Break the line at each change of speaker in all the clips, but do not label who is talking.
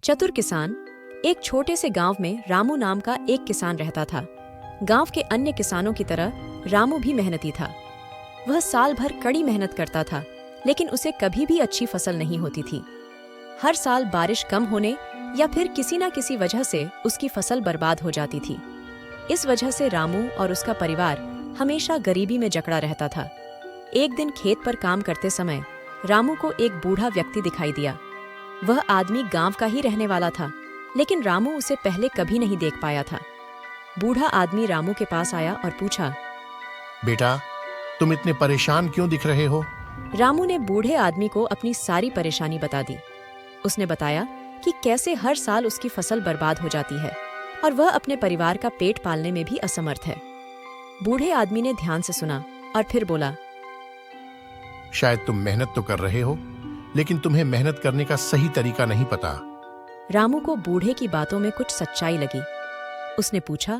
चतुर किसान। एक छोटे से गांव में रामू नाम का एक किसान रहता था। गांव के अन्य किसानों की तरह रामू भी मेहनती था। वह साल भर कड़ी मेहनत करता था, लेकिन उसे कभी भी अच्छी फसल नहीं होती थी। हर साल बारिश कम होने या फिर किसी न किसी वजह से उसकी फसल बर्बाद हो जाती थी। इस वजह से रामू और उसका परिवार हमेशा गरीबी में जकड़ा रहता था। एक दिन खेत पर काम करते समय रामू को एक बूढ़ा व्यक्ति दिखाई दिया। वह आदमी गांव का ही रहने वाला था, लेकिन रामू उसे पहले कभी नहीं देख पाया था। बूढ़ा आदमी रामू के पास आया और पूछा,
बेटा, तुम इतने परेशान क्यों दिख रहे हो?
रामू ने बूढ़े आदमी को अपनी सारी परेशानी बता दी। उसने बताया कि कैसे हर साल उसकी फसल बर्बाद हो जाती है और वह अपने परिवार का पेट पालने में भी असमर्थ है। बूढ़े आदमी ने ध्यान से सुना और फिर बोला,
शायद तुम मेहनत तो कर रहे हो, लेकिन तुम्हें मेहनत करने का सही तरीका नहीं पता।
रामू को बूढ़े की बातों में कुछ सच्चाई लगी। उसने पूछा,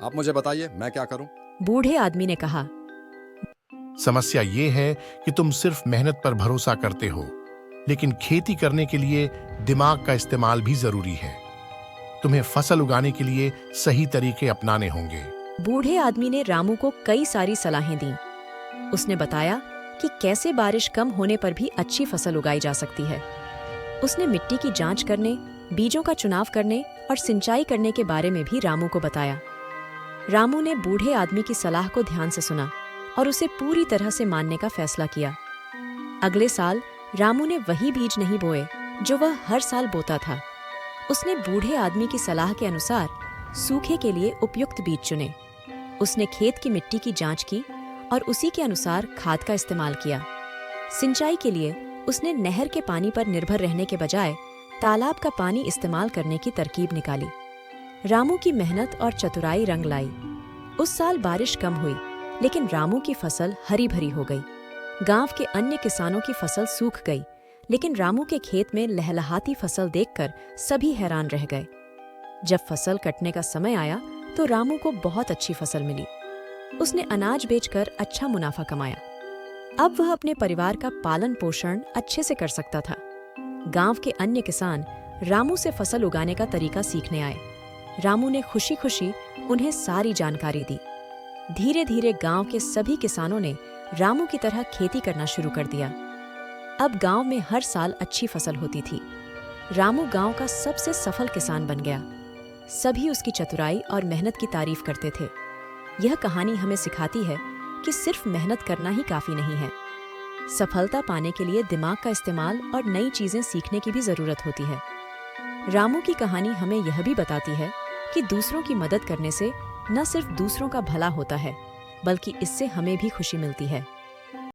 आप मुझे बताइए, मैं क्या करूं?
बूढ़े आदमी ने कहा,
समस्या ये है कि तुम सिर्फ मेहनत पर भरोसा करते हो, लेकिन खेती करने के लिए दिमाग का इस्तेमाल भी जरूरी है। तुम्हें फसल उगाने के लिए सही तरीके अपनाने होंगे।
बूढ़े आदमी ने रामू को कई सारी सलाहें दी। उसने बताया कि कैसे बारिश कम होने पर भी अच्छी फसल उगाई जा सकती है। उसने मिट्टी की जांच करने, बीजों का चुनाव करने और सिंचाई करने के बारे में भी रामू को बताया। रामू ने बूढ़े आदमी की सलाह को ध्यान से सुना और उसे पूरी तरह से मानने का फैसला किया। अगले साल रामू ने वही बीज नहीं बोए जो वह हर साल बोता था। उसने बूढ़े आदमी की सलाह के अनुसार सूखे के लिए उपयुक्त बीज चुने। उसने खेत की मिट्टी की जांच की और उसी के अनुसार खाद का इस्तेमाल किया। सिंचाई के लिए उसने नहर के पानी पर निर्भर रहने के बजाय तालाब का पानी इस्तेमाल करने की तरकीब निकाली। रामू की मेहनत और चतुराई रंग लाई। उस साल बारिश कम हुई, लेकिन रामू की फसल हरी भरी हो गई। गांव के अन्य किसानों की फसल सूख गई, लेकिन रामू के खेत में लहलहाती फसल देखकर सभी हैरान रह गए। जब फसल कटने का समय आया तो रामू को बहुत अच्छी फसल मिली। उसने अनाज बेचकर अच्छा मुनाफा कमाया। अब वह अपने परिवार का पालन पोषण अच्छे से कर सकता था। गांव के अन्य किसान रामू से फसल उगाने का तरीका सीखने आए। रामू ने खुशी खुशी उन्हें सारी जानकारी दी। धीरे धीरे गांव के सभी किसानों ने रामू की तरह खेती करना शुरू कर दिया। अब गांव में हर साल अच्छी फसल होती थी। रामू गांव का सबसे सफल किसान बन गया। सभी उसकी चतुराई और मेहनत की तारीफ करते थे। यह कहानी हमें सिखाती है कि सिर्फ मेहनत करना ही काफी नहीं है। सफलता पाने के लिए दिमाग का इस्तेमाल और नई चीजें सीखने की भी जरूरत होती है। रामू की कहानी हमें यह भी बताती है कि दूसरों की मदद करने से न सिर्फ दूसरों का भला होता है, बल्कि इससे हमें भी खुशी मिलती है।